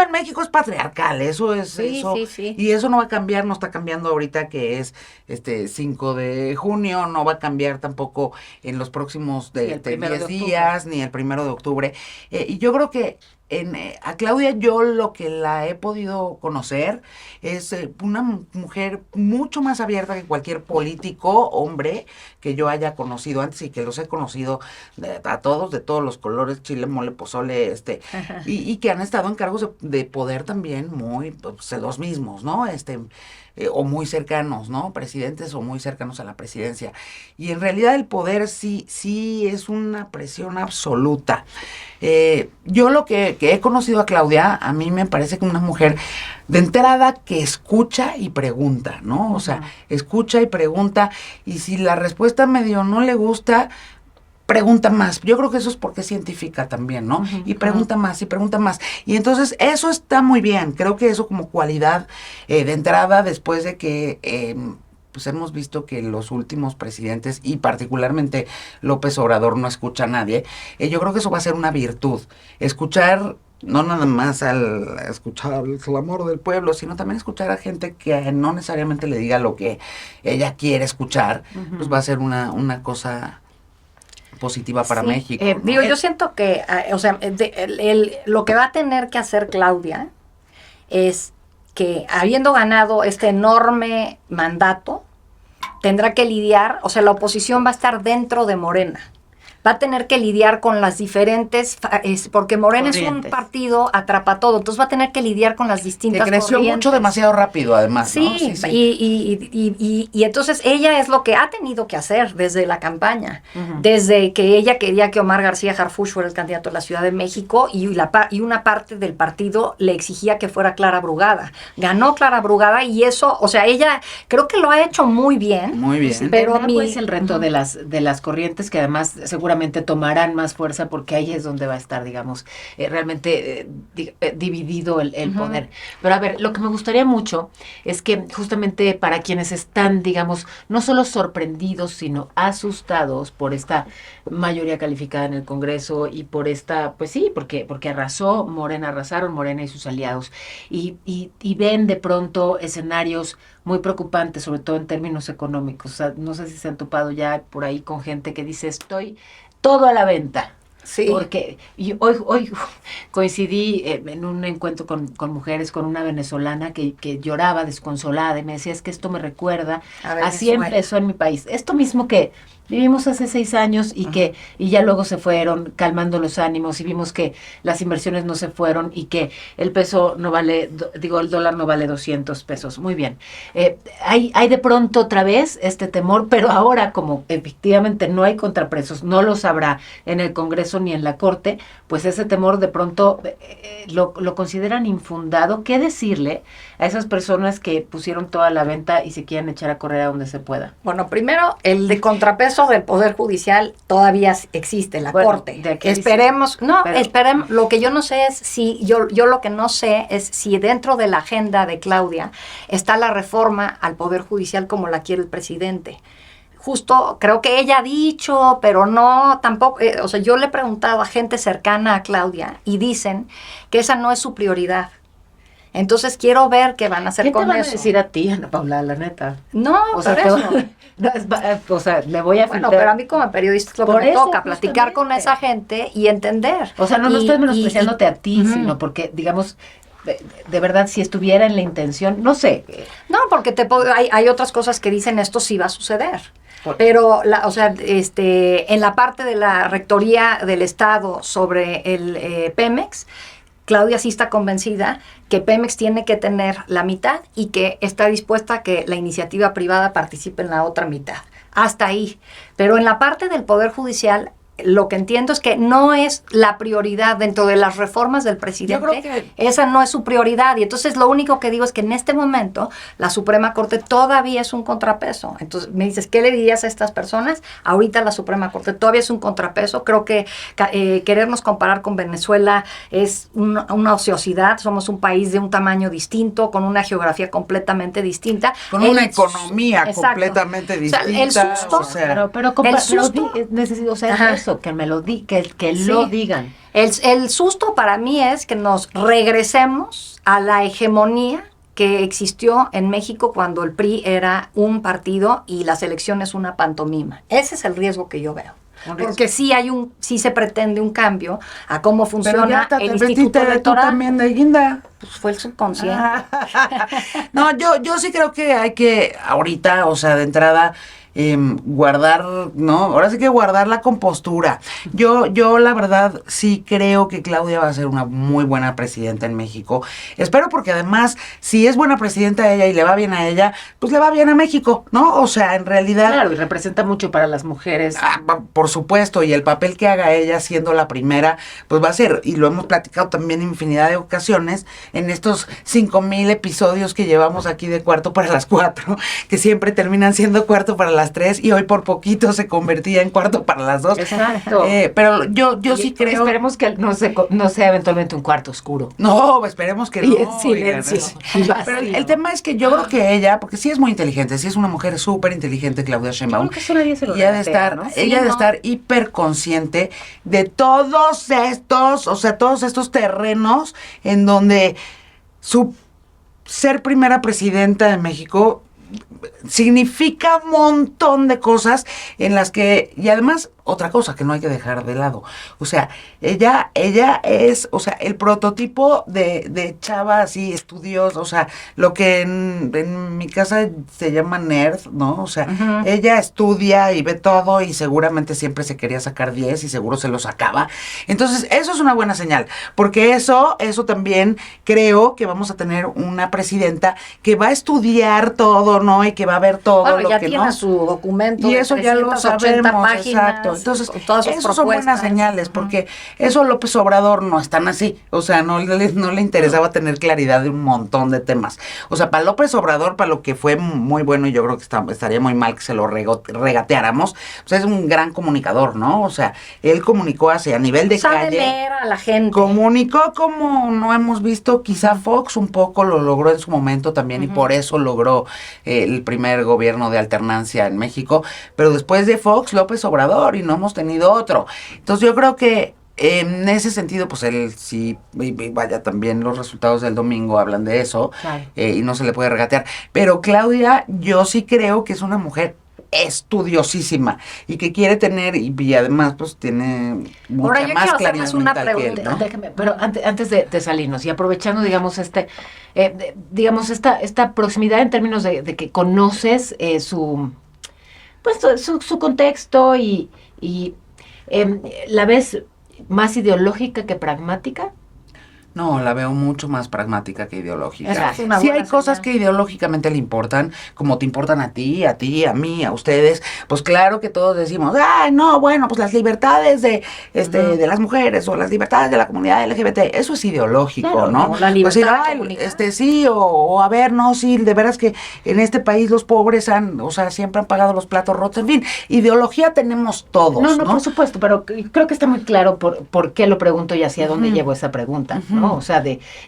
en México es patriarcal, eso es,
Sí.
y eso no va a cambiar, no está cambiando ahorita que es 5 de junio, no va a cambiar tampoco en los próximos 10 días, ni el 1 de octubre. Y yo creo que a Claudia yo lo que la he podido conocer es una mujer mucho más abierta que cualquier político hombre que yo haya conocido antes y que los he conocido a todos, de todos los colores, chile, mole, pozole, y que han estado en cargos de poder también muy, pues, los mismos, ¿no? O muy cercanos, ¿no? Presidentes o muy cercanos a la presidencia. Y en realidad el poder sí es una presión absoluta. Yo lo que he conocido a Claudia, a mí me parece que una mujer de entrada que escucha y pregunta, ¿no? O sea, escucha y pregunta, y si la respuesta medio no le gusta, pregunta más. Yo creo que eso es porque es científica también, ¿no? Y pregunta más, y pregunta más. Y entonces eso está muy bien. Creo que eso como cualidad de entrada, después de que pues hemos visto que los últimos presidentes, y particularmente López Obrador, no escucha a nadie, yo creo que eso va a ser una virtud. Escuchar, no nada más escuchar el clamor del pueblo, sino también escuchar a gente que no necesariamente le diga lo que ella quiere escuchar, pues va a ser una cosa positiva para México, ¿no?
Digo, yo siento que, lo que va a tener que hacer Claudia es que, habiendo ganado este enorme mandato, tendrá que lidiar, o sea, la oposición va a estar dentro de Morena. Va a tener que lidiar con las diferentes, porque Morena es un partido atrapatodo, entonces va a tener que lidiar con las distintas
que creció
corrientes.
mucho demasiado rápido, además, ¿no?
Sí. Y entonces ella es lo que ha tenido que hacer desde la campaña, desde que ella quería que Omar García Harfuch fuera el candidato a la Ciudad de México, y una parte del partido le exigía que fuera Clara Brugada. Ganó Clara Brugada, y eso, o sea, ella creo que lo ha hecho muy bien.
Muy bien.
Pero es el reto de las corrientes, que además seguramente tomarán más fuerza, porque ahí es donde va a estar, digamos, realmente dividido el poder. Pero a ver, lo que me gustaría mucho es que justamente para quienes están, digamos, no solo sorprendidos, sino asustados por esta mayoría calificada en el Congreso y por esta, pues sí, porque arrasaron Morena y sus aliados, y ven de pronto escenarios muy preocupantes, sobre todo en términos económicos. O sea, no sé si se han topado ya por ahí con gente que dice, estoy todo a la venta.
Sí.
Porque hoy coincidí en un encuentro con mujeres, con una venezolana que lloraba desconsolada y me decía, es que esto me recuerda, así empezó en mi país. Esto mismo que vivimos hace 6 años y ya luego se fueron calmando los ánimos, y vimos que las inversiones no se fueron y que el peso no vale, el dólar no vale 200 pesos. Muy bien. Hay de pronto otra vez este temor, pero ahora, como efectivamente no hay contrapesos, no los habrá en el Congreso ni en la Corte, pues ese temor de pronto lo consideran infundado. ¿Qué decirle a esas personas que pusieron toda la venta y se quieren echar a correr a donde se pueda?
Bueno, primero, el de contrapeso del Poder Judicial todavía existe, la Corte. Esperemos, lo que yo no sé es si, yo lo que no sé es si dentro de la agenda de Claudia está la reforma al Poder Judicial como la quiere el presidente. Justo, creo que ella ha dicho, pero no, tampoco, yo le he preguntado a gente cercana a Claudia y dicen que esa no es su prioridad. Entonces quiero ver qué van a hacer con eso.
¿Qué te van a decir a ti, Ana Paula, la neta?
No,
o sea, le voy a filtrar.
Bueno, pero a mí como periodista es lo que me toca, platicar con esa gente y entender.
O sea, no estoy menospreciándote a ti, sino porque, digamos, de verdad, si estuviera en la intención, no sé.
No, porque hay otras cosas que dicen esto sí va a suceder. Pero, o sea, en la parte de la rectoría del Estado sobre el Pemex, Claudia sí está convencida que Pemex tiene que tener la mitad y que está dispuesta a que la iniciativa privada participe en la otra mitad. Hasta ahí. Pero en la parte del Poder Judicial, lo que entiendo es que no es la prioridad dentro de las reformas del presidente.
Yo creo que
esa no es su prioridad. Y entonces lo único que digo es que en este momento la Suprema Corte todavía es un contrapeso. Entonces me dices, ¿qué le dirías a estas personas? Ahorita la Suprema Corte todavía es un contrapeso. Creo que querernos comparar con Venezuela es una ociosidad. Somos un país de un tamaño distinto, con una geografía completamente distinta.
Con una economía completamente distinta.
O sea, el susto.
Necesito eso, que me lo lo digan.
El susto para mí es que nos regresemos a la hegemonía que existió en México cuando el PRI era un partido y las elecciones una pantomima. Ese es el riesgo que yo veo. Porque sí se pretende un cambio a cómo funciona el Instituto Electoral.
Tú también de Guinda.
Pues fue el subconsciente.
No, yo sí creo que hay que ahorita, o sea, de entrada, guardar, ¿no? Ahora sí que guardar la compostura. Yo la verdad sí creo que Claudia va a ser una muy buena presidenta en México. Espero, porque además, si es buena presidenta ella y le va bien a ella, pues le va bien a México, ¿no? O sea, en realidad...
Claro, y representa mucho para las mujeres.
Por supuesto, y el papel que haga ella siendo la primera, pues va a ser, y lo hemos platicado también en infinidad de ocasiones, en estos 5,000 episodios que llevamos aquí de Cuarto para las 4, que siempre terminan siendo Cuarto para las 3, y hoy por poquito se convertía en Cuarto para las 2.
Exacto.
Pero yo sí creo...
Esperemos que no sea eventualmente un cuarto oscuro.
No, esperemos que no.
Y en silencio.
Pero el tema es que yo creo que ella, porque sí es muy inteligente, sí es una mujer súper inteligente, Claudia Sheinbaum.
Yo creo que eso nadie se lo
ella
regatea, ¿no?
Ella de estar hiper consciente de todos estos terrenos en donde su ser primera presidenta de México significa un montón de cosas en las que, y además otra cosa que no hay que dejar de lado, o sea, ella es, o sea, el prototipo de chava así, estudiosa, o sea, lo que en mi casa se llama nerd, ¿no? O sea, ella estudia y ve todo y seguramente siempre se quería sacar 10 y seguro se lo sacaba. Entonces, eso es una buena señal, porque eso también creo que vamos a tener una presidenta que va a estudiar todo, ¿no? Y que va a ver todo
bueno,
lo
ya
que
tiene
no.
su documento
Y
de
eso ya lo
380
sabemos,
páginas,
exacto. Entonces,
todas sus
eso son buenas
propuestas.
señales, porque eso López Obrador no es tan así. O sea, no le interesaba tener claridad de un montón de temas. O sea, para López Obrador, para lo que fue muy bueno, y yo creo que estaría muy mal que se lo regateáramos, pues es un gran comunicador, ¿no? O sea, él comunicó a nivel de
sabe
calle.
leer a la gente.
Comunicó como no hemos visto, quizá Fox un poco lo logró en su momento también, y por eso logró el primer gobierno de alternancia en México, pero después de Fox, López Obrador, y no hemos tenido otro. Entonces yo creo que en ese sentido, pues él sí, vaya, también los resultados del domingo hablan de eso,
Claro.
Y no se le puede regatear. Pero Claudia, yo sí creo que es una mujer estudiosísima y que quiere tener, y además pues tiene mucha
Ahora, yo
más
quiero
claridad
hacerles una
mental que él,
pregunta.
¿no?
Déjame, pero antes de salirnos y aprovechando, digamos, esta proximidad en términos de que conoces su contexto y la ves más ideológica que pragmática.
No, la veo mucho más pragmática que ideológica.
Esa es
una
Sí
buena
hay cosas
señal.
que ideológicamente le importan, como te importan a ti, a mí, a ustedes. Pues claro que todos decimos, ay, no, bueno, pues las libertades de las mujeres o las libertades de la comunidad LGBT, eso es ideológico,
Claro,
¿no?
la libertad
Pues sí,
de
ay,
comunicar.
sí, o a ver, no, sí, de veras que en este país los pobres siempre han pagado los platos rotos, en fin, ideología tenemos todos,
No, por supuesto, pero creo que está muy claro por qué lo pregunto y hacia dónde llevo esa pregunta, ¿no? O sea,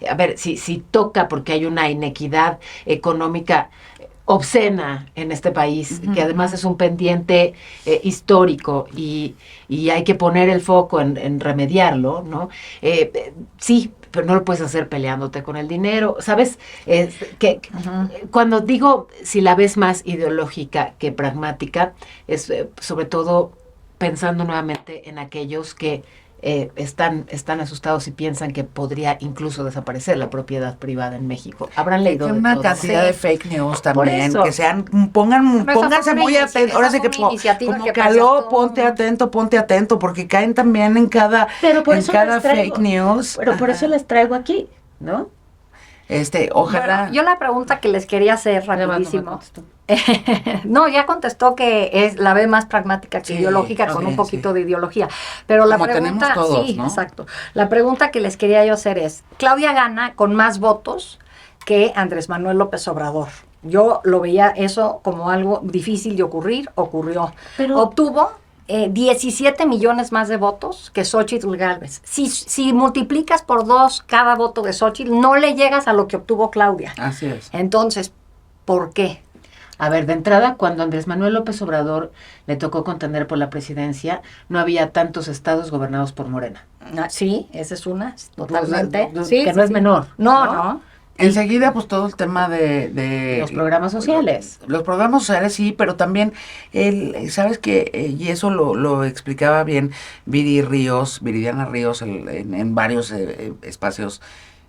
a ver, si toca porque hay una inequidad económica obscena en este país, que además es un pendiente histórico y hay que poner el foco en remediarlo, ¿no? Sí, pero no lo puedes hacer peleándote con el dinero, ¿sabes? Cuando digo si la ves más ideológica que pragmática, es sobre todo pensando nuevamente en aquellos que están asustados y piensan que podría incluso desaparecer la propiedad privada en México. ¿Habrán leído de
una
todo?
cantidad de fake news también,
eso.
que sean, pónganse muy atentos, ahora sí que como que aló, ponte atento, porque caen también en cada fake news.
Pero por eso les traigo aquí, ¿no?
Ojalá.
Bueno, yo la pregunta que les quería hacer rapidísimo. No, ya contestó que la ve más pragmática que ideológica, con un poquito de ideología. Pero la
Como
pregunta,
tenemos todos,
sí,
¿no?
exacto. La pregunta que les quería yo hacer es, Claudia gana con más votos que Andrés Manuel López Obrador. Yo lo veía eso como algo difícil de ocurrió.
Pero
obtuvo 17 millones más de votos que Xóchitl Gálvez. Si multiplicas por 2 cada voto de Xóchitl, no le llegas a lo que obtuvo Claudia.
Así es.
Entonces, ¿por qué?
a ver, de entrada, cuando Andrés Manuel López Obrador le tocó contender por la presidencia, no había tantos estados gobernados por Morena.
Sí, esa es una, totalmente.
Sí, que no es menor.
No.
Enseguida, pues todo el tema de
Los programas sociales.
Los programas sociales, sí, pero también, ¿sabes qué? Y eso lo explicaba bien Viridiana Ríos, en varios espacios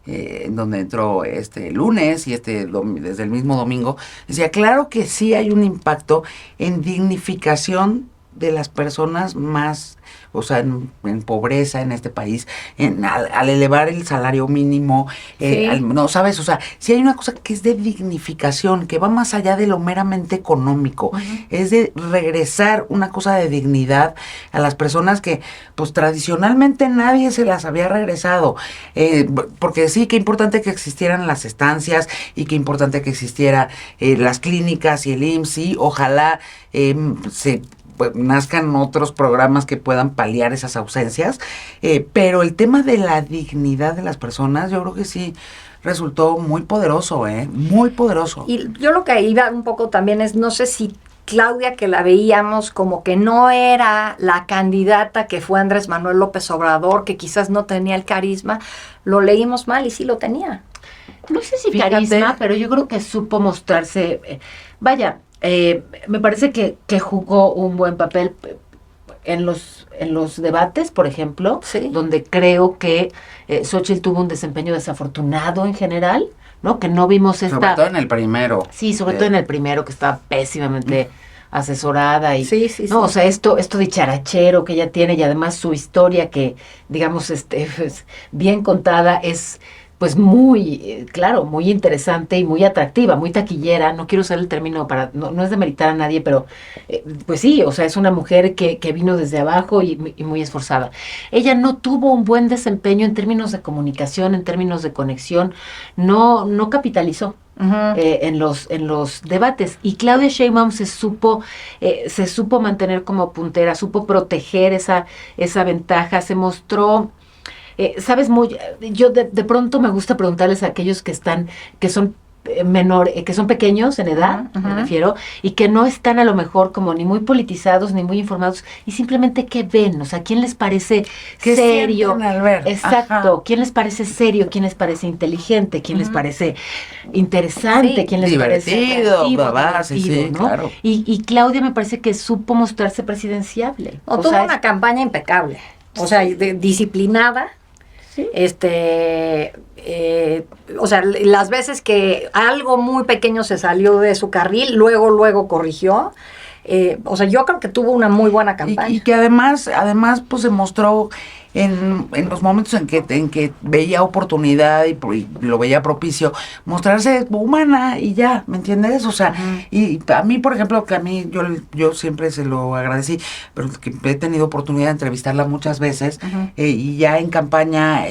en donde entró este lunes y desde el mismo domingo. Decía, claro que sí hay un impacto en dignificación de las personas más, o sea, en pobreza en este país, al elevar el salario mínimo,
Sí.
no, ¿sabes? O sea, sí hay una cosa que es de dignificación, que va más allá de lo meramente económico, es de regresar una cosa de dignidad a las personas que, pues, tradicionalmente nadie se las había regresado, porque sí, qué importante que existieran las estancias y qué importante que existieran las clínicas y el IMSS, sí, ojalá pues, nazcan otros programas que puedan paliar esas ausencias, pero el tema de la dignidad de las personas, yo creo que sí resultó muy poderoso, muy poderoso.
Y yo lo que iba un poco también es, no sé si Claudia, que la veíamos como que no era la candidata que fue Andrés Manuel López Obrador, que quizás no tenía el carisma, lo leímos mal y sí lo tenía.
No sé si
Fíjate.
carisma, pero yo creo que supo mostrarse, me parece que jugó un buen papel en los debates, por ejemplo,
Sí.
donde creo que Xóchitl tuvo un desempeño desafortunado en general, ¿no? Que no vimos
Sobre todo en el primero.
Sí, sobre todo en el primero, que estaba pésimamente asesorada y
Sí.
no, o sea, esto dicharachero que ella tiene y además su historia que, digamos, pues, bien contada es pues muy, claro, muy interesante y muy atractiva, muy taquillera. No quiero usar el término no es demeritar a nadie, pero pues sí, o sea, es una mujer que vino desde abajo y muy esforzada. Ella no tuvo un buen desempeño en términos de comunicación, en términos de conexión, no capitalizó. En los debates, y Claudia Sheinbaum se supo mantener como puntera, supo proteger esa ventaja, se mostró, sabes, yo de pronto me gusta preguntarles a aquellos que son que son pequeños en edad, me refiero, y que no están a lo mejor como ni muy politizados ni muy informados, y simplemente qué ven, o sea, quién les parece
¿Qué
serio,
sienten al ver?
exacto,
Ajá.
quién les parece serio, quién les parece inteligente, quién les parece interesante,
Sí.
quién les parece
Divertido,
atractivo,
sí,
divertido, ¿no?
claro.
Y Claudia me parece que supo mostrarse presidenciable.
Tuvo una campaña impecable, o sea, disciplinada.
Sí.
O sea, las veces que algo muy pequeño se salió de su carril, luego corrigió. O sea, yo creo que tuvo una muy buena campaña.
Y que además pues se mostró en los momentos en que veía oportunidad y lo veía propicio, mostrarse humana y ya, ¿me entiendes? O sea, y a mí, por ejemplo, yo siempre se lo agradecí, pero que he tenido oportunidad de entrevistarla muchas veces, y ya en campaña,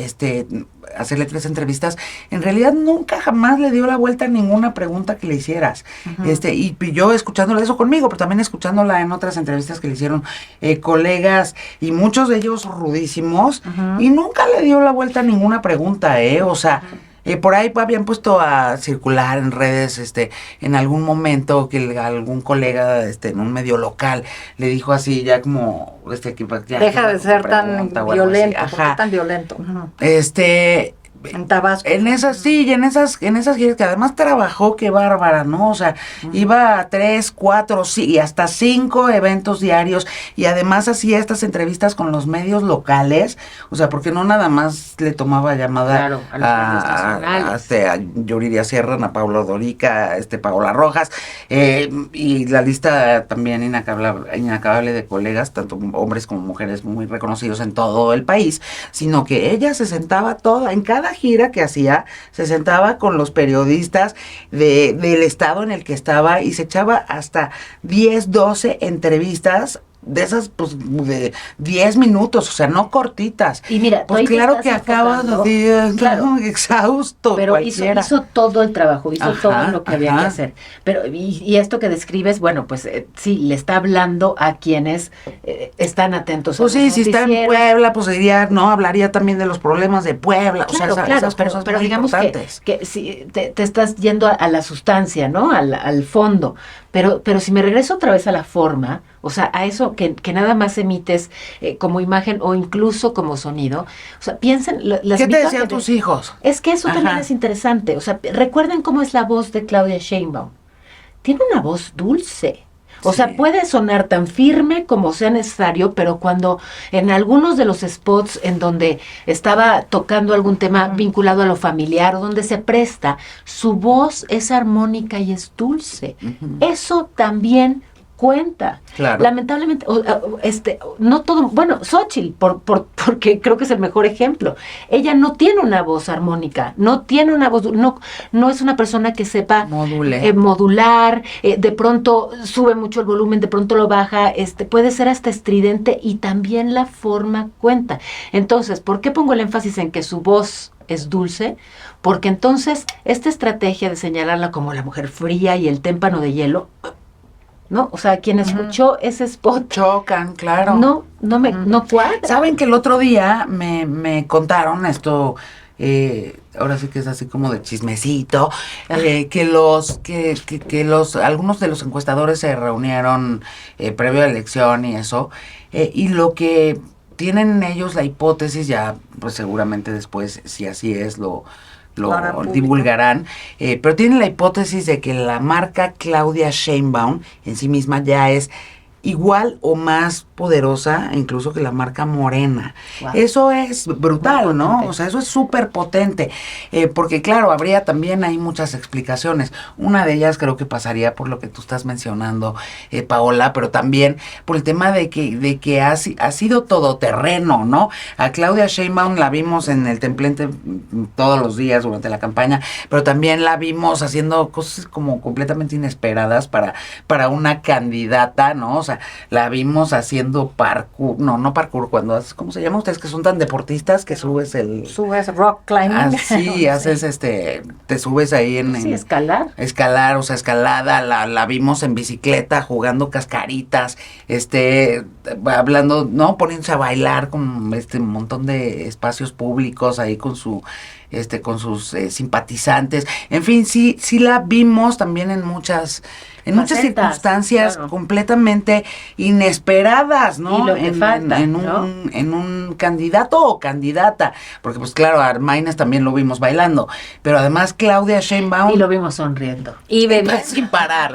hacerle 3 entrevistas, en realidad nunca jamás le dio la vuelta a ninguna pregunta que le hicieras. Y yo escuchándola eso conmigo, pero también escuchándola en otras entrevistas que le hicieron colegas, y muchos de ellos rudísimos, y nunca le dio la vuelta a ninguna pregunta, o sea, por ahí habían puesto a circular en redes, en algún momento que algún colega, en un medio local, le dijo así, ya como, que ya,
deja de ser tan
pregunta o algo así.
violento, ¿por qué
Ajá.
tan violento? En Tabasco.
En esas, sí, y en esas giras que además trabajó, qué bárbara, ¿no? O sea, iba a 3, 4, sí, y hasta 5 eventos diarios, y además hacía estas entrevistas con los medios locales, o sea, porque no nada más le tomaba llamada
Claro, a los medios nacionales.
a Yuridia Sierra, a Pablo Dorica, Paola Rojas, y la lista también inacabable de colegas, tanto hombres como mujeres muy reconocidos en todo el país, sino que ella se sentaba toda, en cada gira que hacía, se sentaba con los periodistas del estado en el que estaba y se echaba hasta 10, 12 entrevistas de esas, pues, de 10 minutos, o sea, no cortitas.
Y mira,
pues claro que acabas
claro,
exhausto.
pero hizo todo el trabajo, hizo todo lo que había que hacer. Pero y esto que describes, bueno, pues sí, le está hablando a quienes están atentos.
Pues sí, si está en Puebla, pues diría, no, hablaría también de los problemas de Puebla,
claro,
o sea, esas cosas
pero
muy
digamos
importantes.
que si te estás yendo a la sustancia, ¿no? Al fondo. Pero si me regreso otra vez a la forma, o sea, a eso que nada más emites como imagen o incluso como sonido, o sea, piensen...
¿Qué te decían tus hijos?
Es que eso también es interesante, o sea, recuerden cómo es la voz de Claudia Sheinbaum. Tiene una voz dulce. O sea, puede sonar tan firme como sea necesario, pero cuando en algunos de los spots en donde estaba tocando algún tema vinculado a lo familiar o donde se presta, su voz es armónica y es dulce. Eso también cuenta.
Claro.
Lamentablemente, no todo, bueno, Xóchitl, porque creo que es el mejor ejemplo. Ella no tiene una voz armónica, no tiene una voz, no es una persona que sepa modular, de pronto sube mucho el volumen, de pronto lo baja, puede ser hasta estridente y también la forma cuenta. Entonces, ¿por qué pongo el énfasis en que su voz es dulce? Porque entonces esta estrategia de señalarla como la mujer fría y el témpano de hielo, ¿no? O sea, quien escuchó ese spot...
Chocan, claro.
No cuadra.
Saben que el otro día me contaron esto, ahora sí que es así como de chismecito, que algunos de los encuestadores se reunieron previo a la elección y eso, y lo que tienen ellos la hipótesis, ya pues seguramente después, si así es, lo divulgarán, pero tienen la hipótesis de que la marca Claudia Sheinbaum en sí misma ya es igual o más poderosa incluso que la marca Morena. Wow. Eso es brutal, ¿no? O sea, eso es súper potente, porque claro, habría también hay muchas explicaciones. Una de ellas creo que pasaría por lo que tú estás mencionando, Paola, pero también por el tema de que ha sido todoterreno, ¿no? A Claudia Sheinbaum la vimos en el Templete todos los días durante la campaña, pero también la vimos haciendo cosas como completamente inesperadas para una candidata, ¿no? O sea, la vimos haciendo parkour, no parkour, cuando haces, ¿cómo se llama ustedes que son tan deportistas que subes
rock climbing?
Sí, haces te subes ahí en escalar, o sea, escalada, la vimos en bicicleta jugando cascaritas, hablando, no, poniéndose a bailar con un montón de espacios públicos ahí con sus simpatizantes, en fin, sí la vimos también en muchas circunstancias completamente inesperadas, ¿no?
Y lo que falta,
en un candidato o candidata, porque pues claro, a Armaines también lo vimos bailando, pero además Claudia Sheinbaum
y lo vimos sonriendo
y bebiendo
sin parar,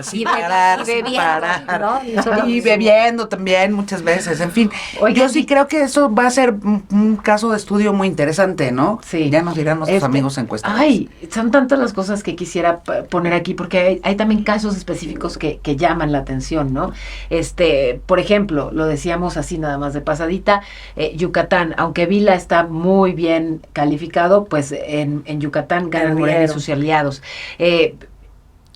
¿no?
Y bebiendo también muchas veces, en fin. Oiga, yo sí creo que eso va a ser un caso de estudio muy interesante, ¿no?
Sí.
Ya nos dirán nuestros amigos encuestados.
Ay, son tantas las cosas que quisiera poner aquí, porque hay también casos específicos que llaman la atención, ¿no? Por ejemplo, lo decíamos así nada más de pasadita, Yucatán, aunque Vila está muy bien calificado, pues en Yucatán gana Morena y sus aliados.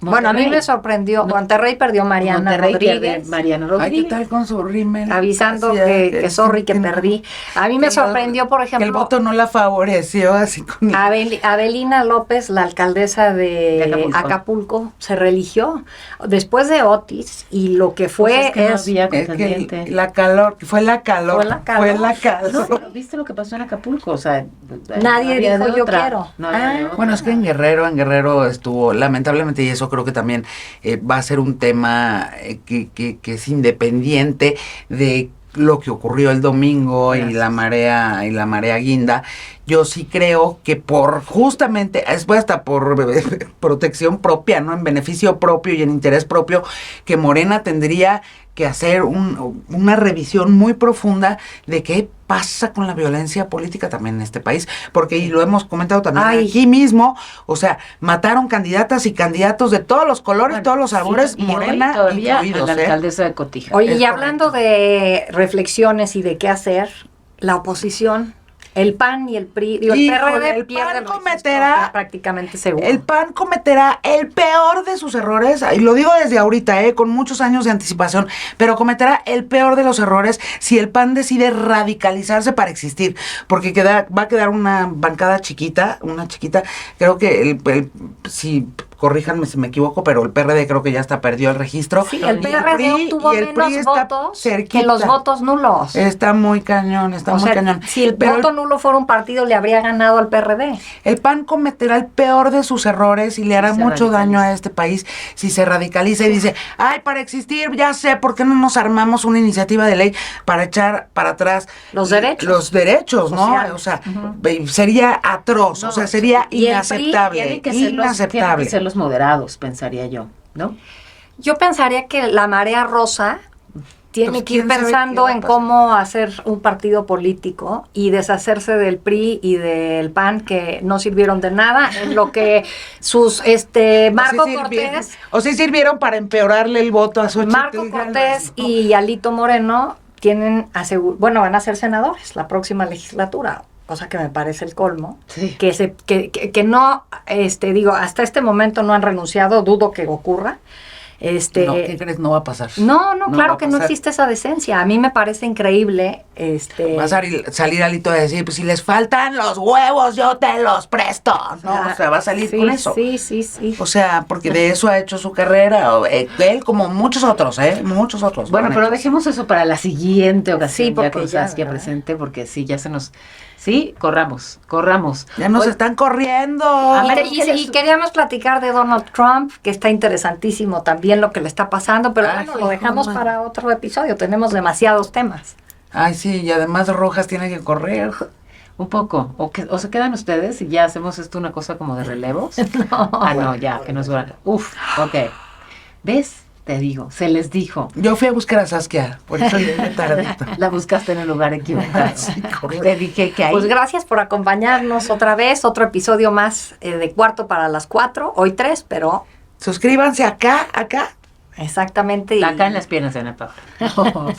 Bueno, a mí me sorprendió. Monterrey perdió Mariana Rodríguez.
Ay, ¿qué tal con su rímel?
Avisando que sorry, que perdí. A mí me sorprendió, por ejemplo...
Que el voto no la favoreció así con...
Abelina López, la alcaldesa de Acapulco, se religió después de Otis, y lo que fue
pues
fue la calor.
No, ¿viste lo que pasó en Acapulco? O sea,
nadie dijo yo quiero.
Bueno, es que en Guerrero estuvo, lamentablemente, y eso creo que también va a ser un tema que es independiente de lo que ocurrió el domingo. Gracias. y la marea guinda. yo sí creo que por justamente, después hasta por protección propia, ¿no? En beneficio propio y en interés propio, que Morena tendría que hacer una revisión muy profunda de qué pasa con la violencia política también en este país, porque y lo hemos comentado también aquí mismo, o sea, mataron candidatas y candidatos de todos los colores,
Bueno,
todos los sabores,
sí, y
Morena
hoy todavía
incluidos,
a la alcaldesa de Cotija.
Oye,
Es
y hablando
correcto.
de reflexiones y de qué hacer, la oposición, el PAN y el PRI, digo, el
Híjole,
PRD
el
pierde
PAN
el registro
cometerá-
ya prácticamente seguro.
El PAN cometerá el peor de sus errores, y lo digo desde ahorita, con muchos años de anticipación, pero cometerá el peor de los errores si el PAN decide radicalizarse para existir, porque va a quedar una bancada chiquita, creo que si corríjanme si me equivoco, pero el PRD creo que ya hasta perdió el registro.
Sí, el
Y
PRD
PRI
obtuvo
y el PRI
menos
está
votos
cerquita.
que los votos nulos.
Está muy cañón, está
O
muy
sea,
cañón.
si el
Pero
voto nulo fuera un partido, le habría ganado al PRD.
el PAN cometerá el peor de sus errores y le hará
se
mucho daño
radicaliza.
a este país si se radicaliza y dice, ay, para existir, ya sé, ¿por qué no nos armamos una iniciativa de ley para echar para atrás
Los derechos.
Los derechos, ¿no?
Sociales.
O sea, sería atroz,
No,
o sea, sería
y el PRI
inaceptable,
Tienen que ser
inaceptable.
los moderados, pensaría yo, ¿no?
Yo pensaría que la marea rosa tiene
Pues,
que ir
¿quién sabe
pensando
qué va a
en
pasar?
cómo hacer un partido político y deshacerse del PRI y del PAN que no sirvieron de nada, en lo que sus Marco Cortés,
O sí sirvieron para empeorarle el voto a Xochitl
Marco
Gálvez,
Cortés
¿no?
y Alito Moreno tienen van a ser senadores la próxima legislatura, cosa que me parece el colmo.
Sí.
Que no, digo, hasta este momento no han renunciado, dudo que ocurra.
No, ¿qué crees? No va a pasar.
No,
va
claro
a
que no
pasar.
existe esa decencia. A mí me parece increíble.
Va a salir Alito a decir, pues si les faltan los huevos, yo te los presto, ¿no? O sea, va a salir
sí,
con eso.
Sí.
O sea, porque de eso ha hecho su carrera, él como muchos otros, muchos otros.
Bueno,
lo han
pero
hecho.
dejemos eso para la siguiente ocasión,
Sí, porque
ya con
ya,
Saskia
¿verdad?
presente, porque sí, ya se nos... Sí, corramos.
Ya nos
Oye,
están corriendo.
Y queríamos platicar de Donald Trump, que está interesantísimo también lo que le está pasando, pero
Ay,
bueno, lo dejamos
cómo.
para otro episodio. Tenemos demasiados temas.
Ay, sí, y además Rojas tiene que correr.
un poco. O se quedan ustedes y ya hacemos esto una cosa como de relevos. No, ya, que nos duele. Uf, ok. ¿Ves? Te digo, se les dijo.
Yo fui a buscar a Saskia, por eso llegué tardito.
La buscaste en el lugar equivocado.
Sí, correcto.
Te dije que ahí...
Pues gracias por acompañarnos otra vez, otro episodio más de Cuarto para las 4, hoy 3, pero
Suscríbanse acá.
exactamente.
Acá en las piernas de Ana Paula.